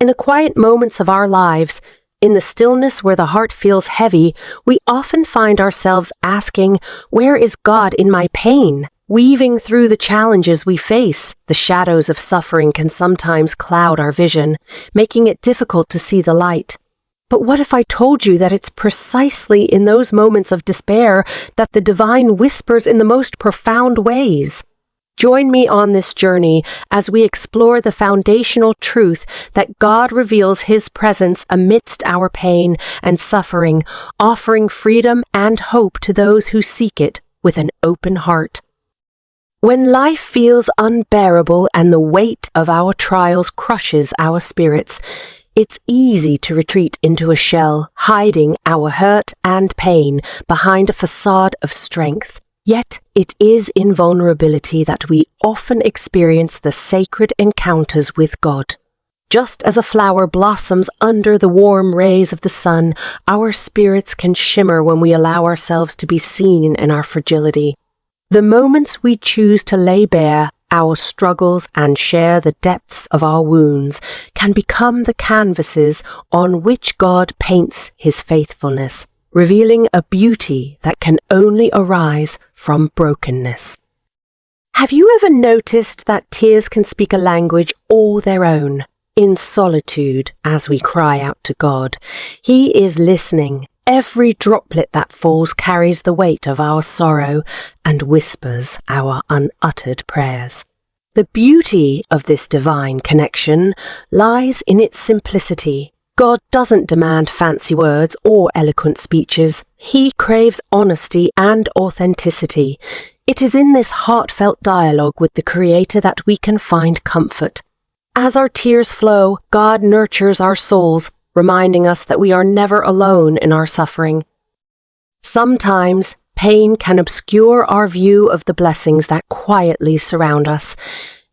in the quiet moments of our lives, in the stillness where the heart feels heavy, we often find ourselves asking, "Where is God in my pain?" Weaving through the challenges we face, the shadows of suffering can sometimes cloud our vision, making it difficult to see the light. But what if I told you that it's precisely in those moments of despair that the divine whispers in the most profound ways? Join me on this journey as we explore the foundational truth that God reveals His presence amidst our pain and suffering, offering freedom and hope to those who seek it with an open heart. When life feels unbearable and the weight of our trials crushes our spirits, it's easy to retreat into a shell, hiding our hurt and pain behind a facade of strength. Yet it is in vulnerability that we often experience the sacred encounters with God. Just as a flower blossoms under the warm rays of the sun, our spirits can shimmer when we allow ourselves to be seen in our fragility. The moments we choose to lay bare our struggles and share the depths of our wounds can become the canvases on which God paints His faithfulness, revealing a beauty that can only arise from brokenness. Have you ever noticed that tears can speak a language all their own? In solitude, as we cry out to God, He is listening. Every droplet that falls carries the weight of our sorrow and whispers our unuttered prayers. The beauty of this divine connection lies in its simplicity. God doesn't demand fancy words or eloquent speeches. He craves honesty and authenticity. It is in this heartfelt dialogue with the Creator that we can find comfort. As our tears flow, God nurtures our souls, reminding us that we are never alone in our suffering. Sometimes, pain can obscure our view of the blessings that quietly surround us.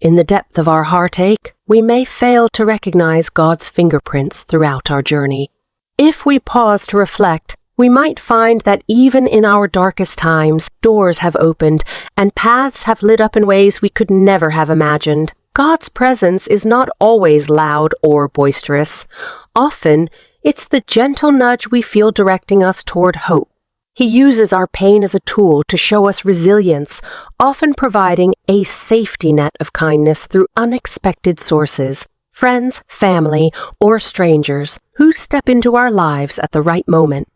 In the depth of our heartache, we may fail to recognize God's fingerprints throughout our journey. If we pause to reflect, we might find that even in our darkest times, doors have opened and paths have lit up in ways we could never have imagined. God's presence is not always loud or boisterous. Often, it's the gentle nudge we feel directing us toward hope. He uses our pain as a tool to show us resilience, often providing a safety net of kindness through unexpected sources, friends, family, or strangers who step into our lives at the right moment.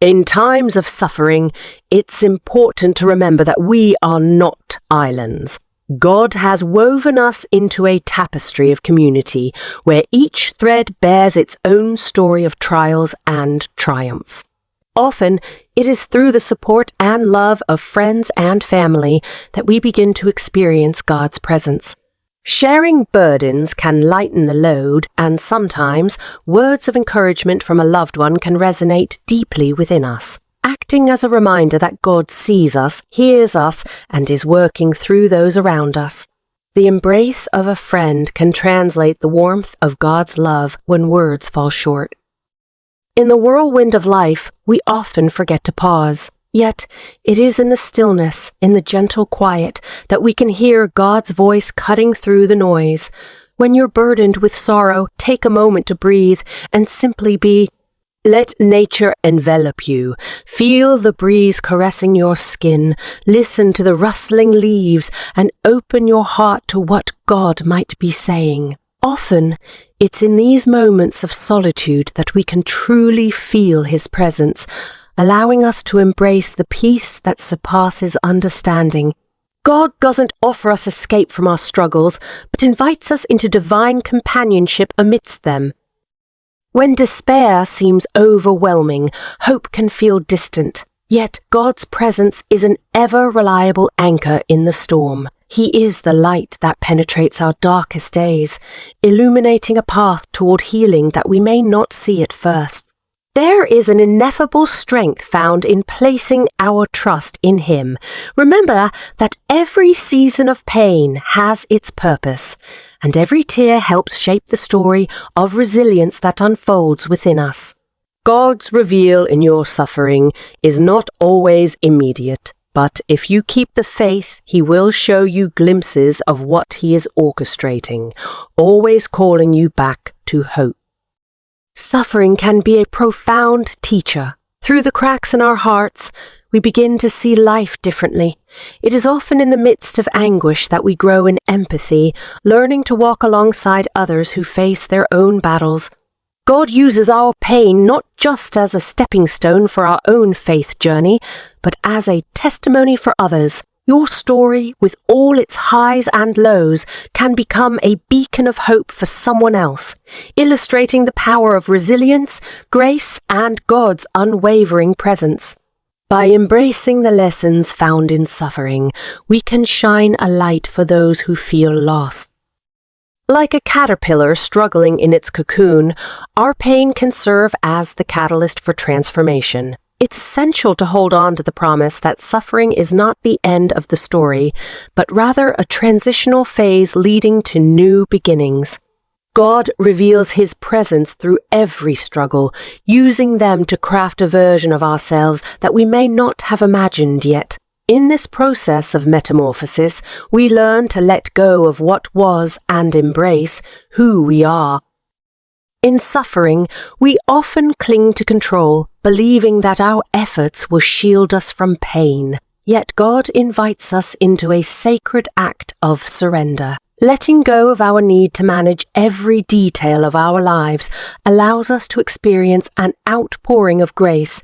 In times of suffering, it's important to remember that we are not islands. God has woven us into a tapestry of community where each thread bears its own story of trials and triumphs. Often, it is through the support and love of friends and family that we begin to experience God's presence. Sharing burdens can lighten the load, and sometimes words of encouragement from a loved one can resonate deeply within us, acting as a reminder that God sees us, hears us, and is working through those around us. The embrace of a friend can translate the warmth of God's love when words fall short. In the whirlwind of life, we often forget to pause. Yet, it is in the stillness, in the gentle quiet, that we can hear God's voice cutting through the noise. When you're burdened with sorrow, take a moment to breathe and simply be. Let nature envelop you. Feel the breeze caressing your skin. Listen to the rustling leaves and open your heart to what God might be saying. Often, it's in these moments of solitude that we can truly feel His presence, allowing us to embrace the peace that surpasses understanding. God doesn't offer us escape from our struggles, but invites us into divine companionship amidst them. When despair seems overwhelming, hope can feel distant. Yet God's presence is an ever-reliable anchor in the storm. He is the light that penetrates our darkest days, illuminating a path toward healing that we may not see at first. There is an ineffable strength found in placing our trust in Him. Remember that every season of pain has its purpose, and every tear helps shape the story of resilience that unfolds within us. God's reveal in your suffering is not always immediate, but if you keep the faith, He will show you glimpses of what He is orchestrating, always calling you back to hope. Suffering can be a profound teacher. Through the cracks in our hearts, we begin to see life differently. It is often in the midst of anguish that we grow in empathy, learning to walk alongside others who face their own battles. God uses our pain not just as a stepping stone for our own faith journey, but as a testimony for others. Your story, with all its highs and lows, can become a beacon of hope for someone else, illustrating the power of resilience, grace, and God's unwavering presence. By embracing the lessons found in suffering, we can shine a light for those who feel lost. Like a caterpillar struggling in its cocoon, our pain can serve as the catalyst for transformation. It's essential to hold on to the promise that suffering is not the end of the story, but rather a transitional phase leading to new beginnings. God reveals His presence through every struggle, using them to craft a version of ourselves that we may not have imagined yet. In this process of metamorphosis, we learn to let go of what was and embrace who we are. In suffering, we often cling to control, believing that our efforts will shield us from pain. Yet God invites us into a sacred act of surrender. Letting go of our need to manage every detail of our lives allows us to experience an outpouring of grace.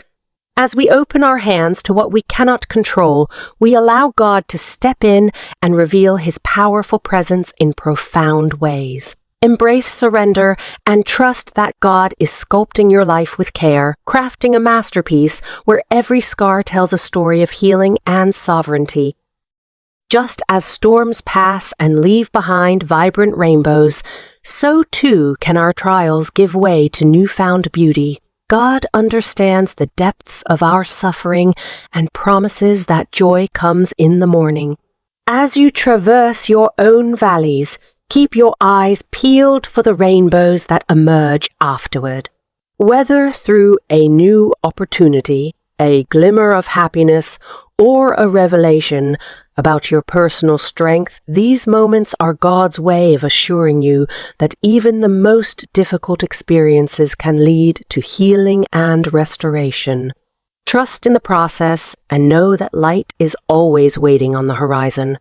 As we open our hands to what we cannot control, we allow God to step in and reveal His powerful presence in profound ways. Embrace surrender and trust that God is sculpting your life with care, crafting a masterpiece where every scar tells a story of healing and sovereignty. Just as storms pass and leave behind vibrant rainbows, so too can our trials give way to newfound beauty. God understands the depths of our suffering and promises that joy comes in the morning. As you traverse your own valleys, keep your eyes peeled for the rainbows that emerge afterward. Whether through a new opportunity, a glimmer of happiness, or a revelation about your personal strength, these moments are God's way of assuring you that even the most difficult experiences can lead to healing and restoration. Trust in the process and know that light is always waiting on the horizon.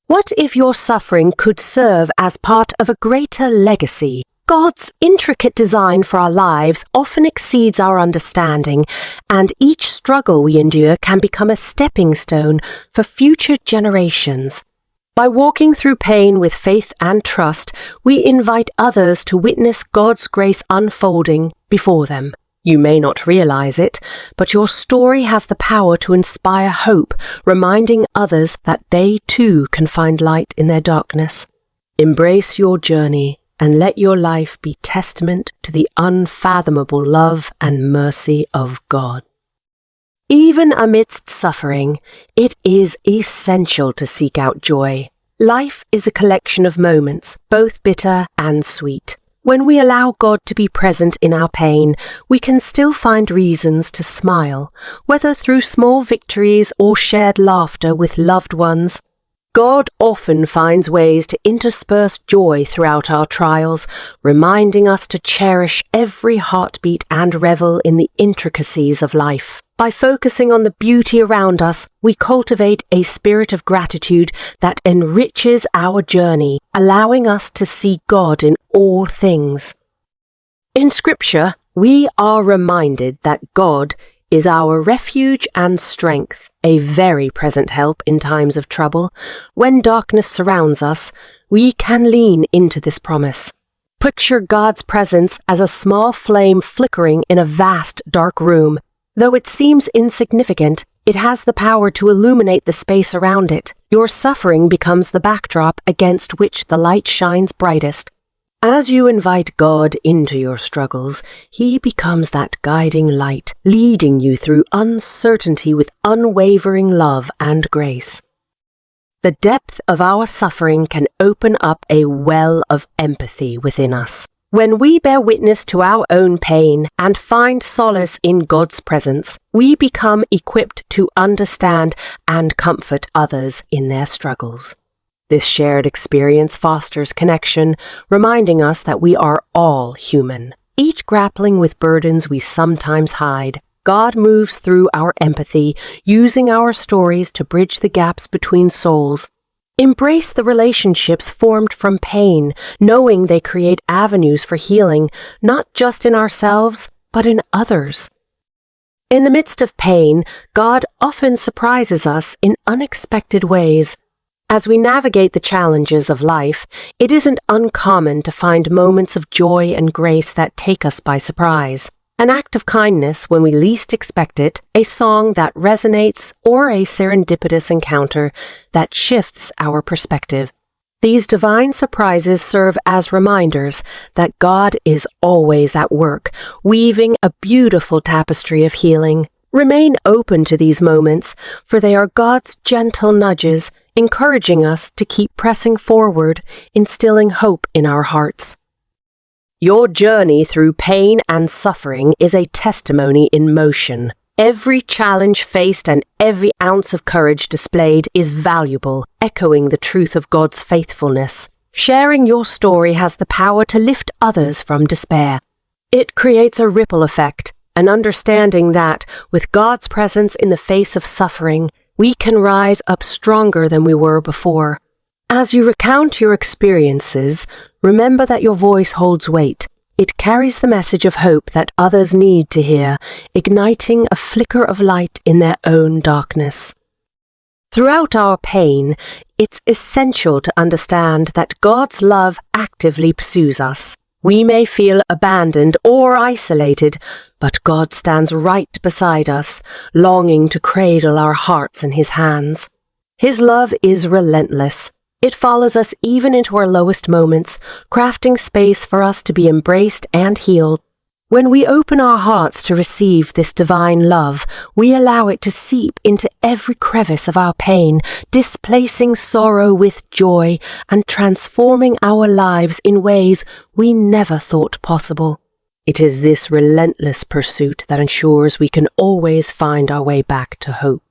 What if your suffering could serve as part of a greater legacy? God's intricate design for our lives often exceeds our understanding, and each struggle we endure can become a stepping stone for future generations. By walking through pain with faith and trust, we invite others to witness God's grace unfolding before them. You may not realize it, but your story has the power to inspire hope, reminding others that they too can find light in their darkness. Embrace your journey and let your life be testament to the unfathomable love and mercy of God. Even amidst suffering, it is essential to seek out joy. Life is a collection of moments, both bitter and sweet. When we allow God to be present in our pain, we can still find reasons to smile, whether through small victories or shared laughter with loved ones. God often finds ways to intersperse joy throughout our trials, reminding us to cherish every heartbeat and revel in the intricacies of life. By focusing on the beauty around us, we cultivate a spirit of gratitude that enriches our journey, allowing us to see God in all things. In Scripture, we are reminded that God is our refuge and strength, a very present help in times of trouble. When darkness surrounds us, we can lean into this promise. Picture God's presence as a small flame flickering in a vast dark room. Though it seems insignificant, it has the power to illuminate the space around it. Your suffering becomes the backdrop against which the light shines brightest. As you invite God into your struggles, He becomes that guiding light, leading you through uncertainty with unwavering love and grace. The depth of our suffering can open up a well of empathy within us. When we bear witness to our own pain and find solace in God's presence, we become equipped to understand and comfort others in their struggles. This shared experience fosters connection, reminding us that we are all human, each grappling with burdens we sometimes hide. God moves through our empathy, using our stories to bridge the gaps between souls. Embrace the relationships formed from pain, knowing they create avenues for healing, not just in ourselves, but in others. In the midst of pain, God often surprises us in unexpected ways. As we navigate the challenges of life, it isn't uncommon to find moments of joy and grace that take us by surprise. An act of kindness when we least expect it, a song that resonates, or a serendipitous encounter that shifts our perspective. These divine surprises serve as reminders that God is always at work, weaving a beautiful tapestry of healing. Remain open to these moments, for they are God's gentle nudges, encouraging us to keep pressing forward, instilling hope in our hearts. Your journey through pain and suffering is a testimony in motion. Every challenge faced and every ounce of courage displayed is valuable, echoing the truth of God's faithfulness. Sharing your story has the power to lift others from despair. It creates a ripple effect, an understanding that, with God's presence in the face of suffering, we can rise up stronger than we were before. As you recount your experiences, remember that your voice holds weight. It carries the message of hope that others need to hear, igniting a flicker of light in their own darkness. Throughout our pain, it's essential to understand that God's love actively pursues us. We may feel abandoned or isolated, but God stands right beside us, longing to cradle our hearts in His hands. His love is relentless. It follows us even into our lowest moments, crafting space for us to be embraced and healed. When we open our hearts to receive this divine love, we allow it to seep into every crevice of our pain, displacing sorrow with joy and transforming our lives in ways we never thought possible. It is this relentless pursuit that ensures we can always find our way back to hope.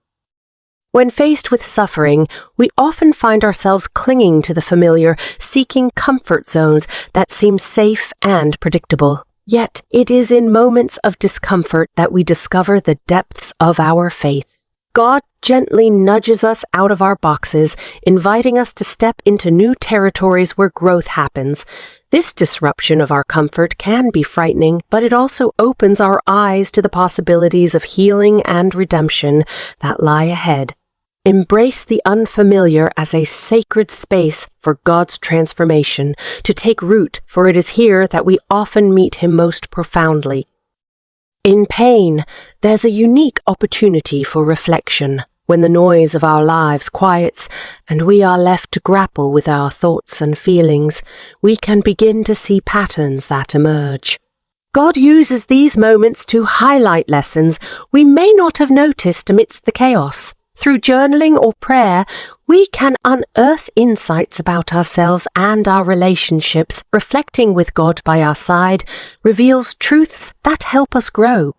When faced with suffering, we often find ourselves clinging to the familiar, seeking comfort zones that seem safe and predictable. Yet it is in moments of discomfort that we discover the depths of our faith. God gently nudges us out of our boxes, inviting us to step into new territories where growth happens. This disruption of our comfort can be frightening, but it also opens our eyes to the possibilities of healing and redemption that lie ahead. Embrace the unfamiliar as a sacred space for God's transformation to take root, for it is here that we often meet Him most profoundly. In pain, there's a unique opportunity for reflection. When the noise of our lives quiets and we are left to grapple with our thoughts and feelings, we can begin to see patterns that emerge. God uses these moments to highlight lessons we may not have noticed amidst the chaos. Through journaling or prayer, we can unearth insights about ourselves and our relationships. Reflecting with God by our side reveals truths that help us grow.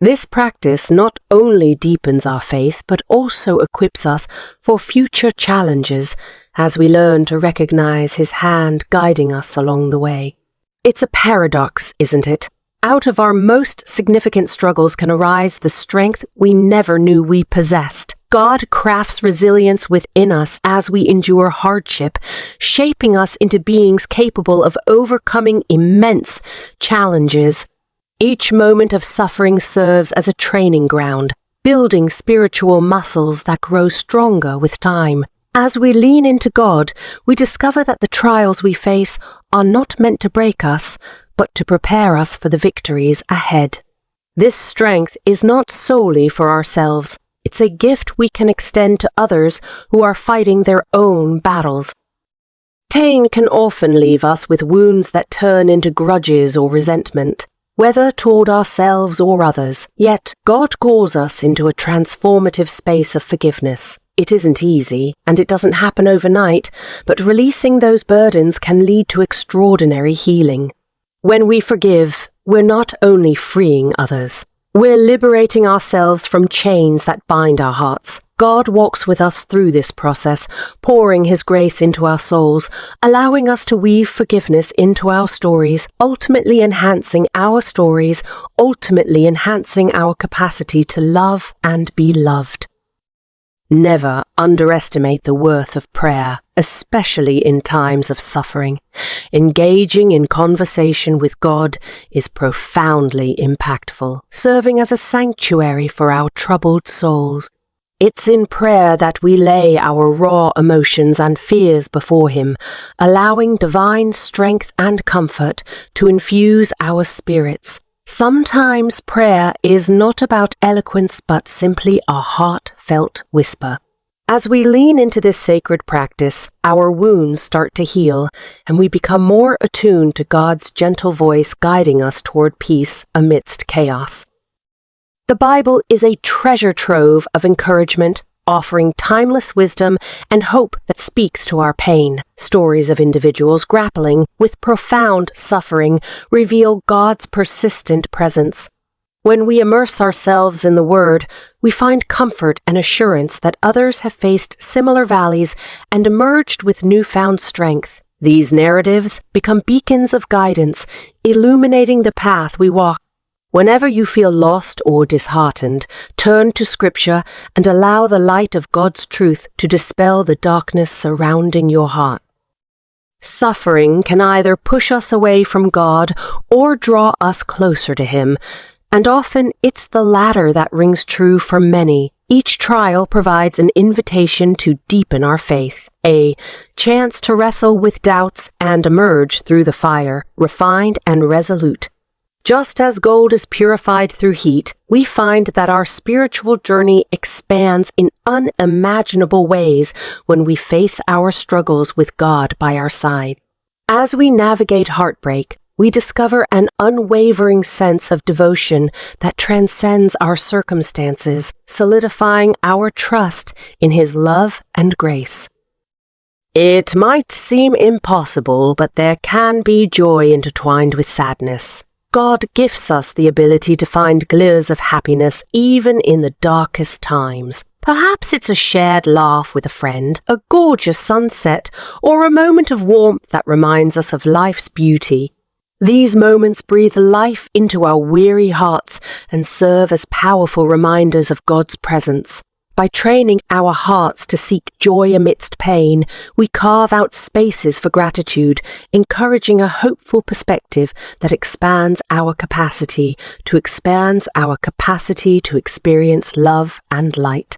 This practice not only deepens our faith, but also equips us for future challenges as we learn to recognize His hand guiding us along the way. It's a paradox, isn't it? Out of our most significant struggles can arise the strength we never knew we possessed. God crafts resilience within us as we endure hardship, shaping us into beings capable of overcoming immense challenges. Each moment of suffering serves as a training ground, building spiritual muscles that grow stronger with time. As we lean into God, we discover that the trials we face are not meant to break us, but to prepare us for the victories ahead. This strength is not solely for ourselves. It's a gift we can extend to others who are fighting their own battles. Pain can often leave us with wounds that turn into grudges or resentment, whether toward ourselves or others. Yet, God calls us into a transformative space of forgiveness. It isn't easy, and it doesn't happen overnight, but releasing those burdens can lead to extraordinary healing. When we forgive, we're not only freeing others, we're liberating ourselves from chains that bind our hearts. God walks with us through this process, pouring His grace into our souls, allowing us to weave forgiveness into our stories, ultimately enhancing our capacity to love and be loved. Never underestimate the worth of prayer, especially in times of suffering. Engaging in conversation with God is profoundly impactful, serving as a sanctuary for our troubled souls. It's in prayer that we lay our raw emotions and fears before Him, allowing divine strength and comfort to infuse our spirits. Sometimes prayer is not about eloquence but simply a heartfelt whisper. As we lean into this sacred practice, our wounds start to heal, and we become more attuned to God's gentle voice guiding us toward peace amidst chaos. The Bible is a treasure trove of encouragement, offering timeless wisdom and hope that speaks to our pain. Stories of individuals grappling with profound suffering reveal God's persistent presence. When we immerse ourselves in the Word, we find comfort and assurance that others have faced similar valleys and emerged with newfound strength. These narratives become beacons of guidance, illuminating the path we walk. Whenever you feel lost or disheartened, turn to Scripture and allow the light of God's truth to dispel the darkness surrounding your heart. Suffering can either push us away from God or draw us closer to Him, and often it's the latter that rings true for many. Each trial provides an invitation to deepen our faith, a chance to wrestle with doubts and emerge through the fire, refined and resolute. Just as gold is purified through heat, we find that our spiritual journey expands in unimaginable ways when we face our struggles with God by our side. As we navigate heartbreak, we discover an unwavering sense of devotion that transcends our circumstances, solidifying our trust in His love and grace. It might seem impossible, but there can be joy intertwined with sadness. God gifts us the ability to find glimmers of happiness even in the darkest times. Perhaps it's a shared laugh with a friend, a gorgeous sunset, or a moment of warmth that reminds us of life's beauty. These moments breathe life into our weary hearts and serve as powerful reminders of God's presence. By training our hearts to seek joy amidst pain, we carve out spaces for gratitude, encouraging a hopeful perspective that expands our capacity to experience love and light.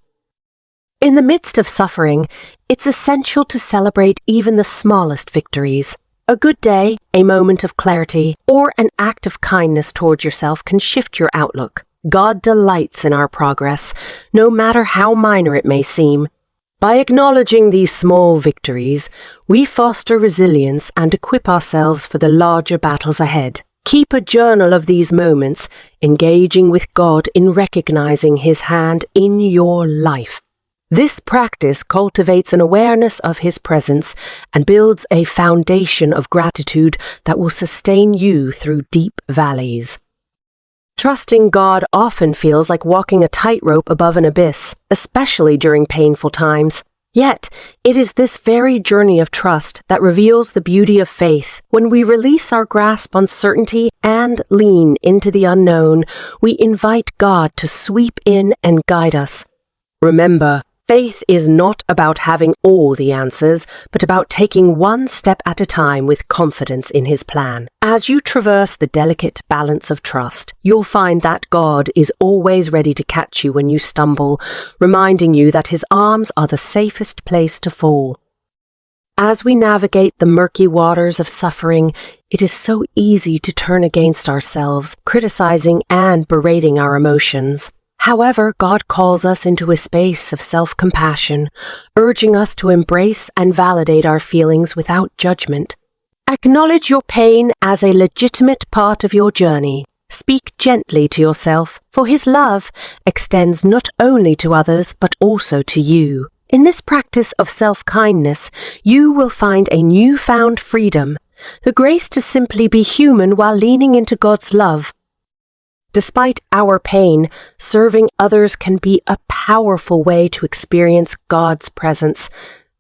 In the midst of suffering, it's essential to celebrate even the smallest victories. A good day, a moment of clarity, or an act of kindness toward yourself can shift your outlook. God delights in our progress, no matter how minor it may seem. By acknowledging these small victories, we foster resilience and equip ourselves for the larger battles ahead. Keep a journal of these moments, engaging with God in recognizing His hand in your life. This practice cultivates an awareness of His presence and builds a foundation of gratitude that will sustain you through deep valleys. Trusting God often feels like walking a tightrope above an abyss, especially during painful times. Yet, it is this very journey of trust that reveals the beauty of faith. When we release our grasp on certainty and lean into the unknown, we invite God to sweep in and guide us. Remember, faith is not about having all the answers, but about taking one step at a time with confidence in His plan. As you traverse the delicate balance of trust, you'll find that God is always ready to catch you when you stumble, reminding you that His arms are the safest place to fall. As we navigate the murky waters of suffering, it is so easy to turn against ourselves, criticizing and berating our emotions. However, God calls us into a space of self-compassion, urging us to embrace and validate our feelings without judgment. Acknowledge your pain as a legitimate part of your journey. Speak gently to yourself, for His love extends not only to others but also to you. In this practice of self-kindness, you will find a newfound freedom, the grace to simply be human while leaning into God's love. Despite our pain, serving others can be a powerful way to experience God's presence.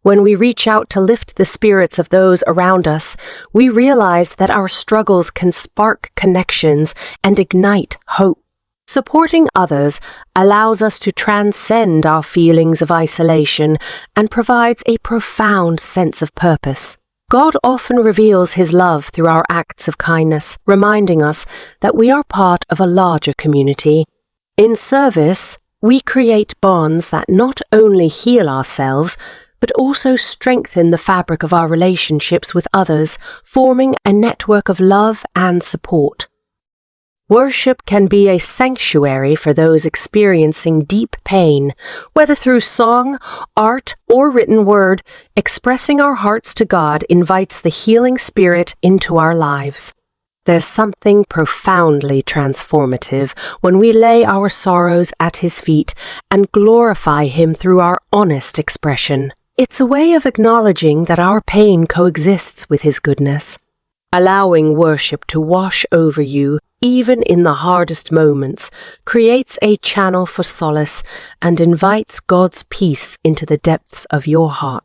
When we reach out to lift the spirits of those around us, we realize that our struggles can spark connections and ignite hope. Supporting others allows us to transcend our feelings of isolation and provides a profound sense of purpose. God often reveals His love through our acts of kindness, reminding us that we are part of a larger community. In service, we create bonds that not only heal ourselves, but also strengthen the fabric of our relationships with others, forming a network of love and support. Worship can be a sanctuary for those experiencing deep pain. Whether through song, art, or written word, expressing our hearts to God invites the healing spirit into our lives. There's something profoundly transformative when we lay our sorrows at His feet and glorify Him through our honest expression. It's a way of acknowledging that our pain coexists with His goodness. Allowing worship to wash over you, even in the hardest moments, creates a channel for solace and invites God's peace into the depths of your heart.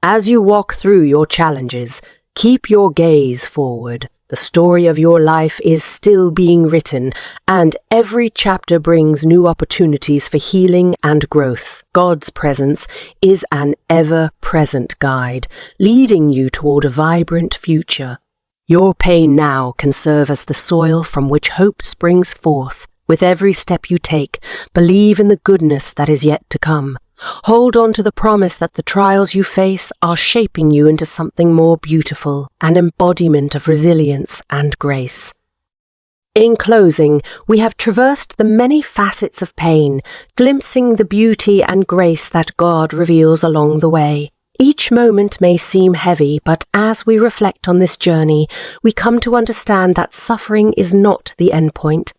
As you walk through your challenges, keep your gaze forward. The story of your life is still being written, and every chapter brings new opportunities for healing and growth. God's presence is an ever-present guide, leading you toward a vibrant future. Your pain now can serve as the soil from which hope springs forth. With every step you take, believe in the goodness that is yet to come. Hold on to the promise that the trials you face are shaping you into something more beautiful, an embodiment of resilience and grace. In closing, we have traversed the many facets of pain, glimpsing the beauty and grace that God reveals along the way. Each moment may seem heavy, but as we reflect on this journey, we come to understand that suffering is not the end point.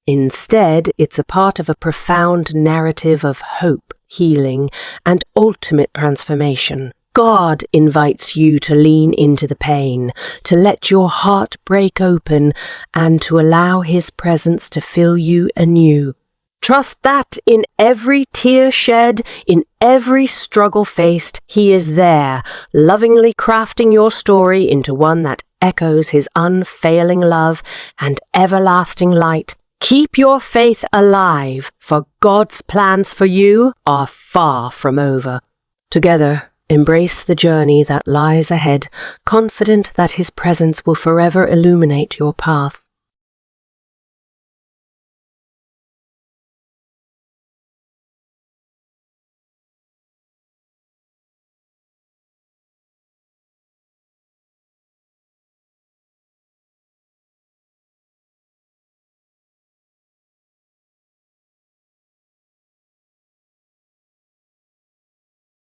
Instead, it's a part of a profound narrative of hope, healing, and ultimate transformation. God invites you to lean into the pain, to let your heart break open, and to allow His presence to fill you anew. Trust that in every tear shed, in every struggle faced, He is there, lovingly crafting your story into one that echoes His unfailing love and everlasting light. Keep your faith alive, for God's plans for you are far from over. Together, embrace the journey that lies ahead, confident that His presence will forever illuminate your path.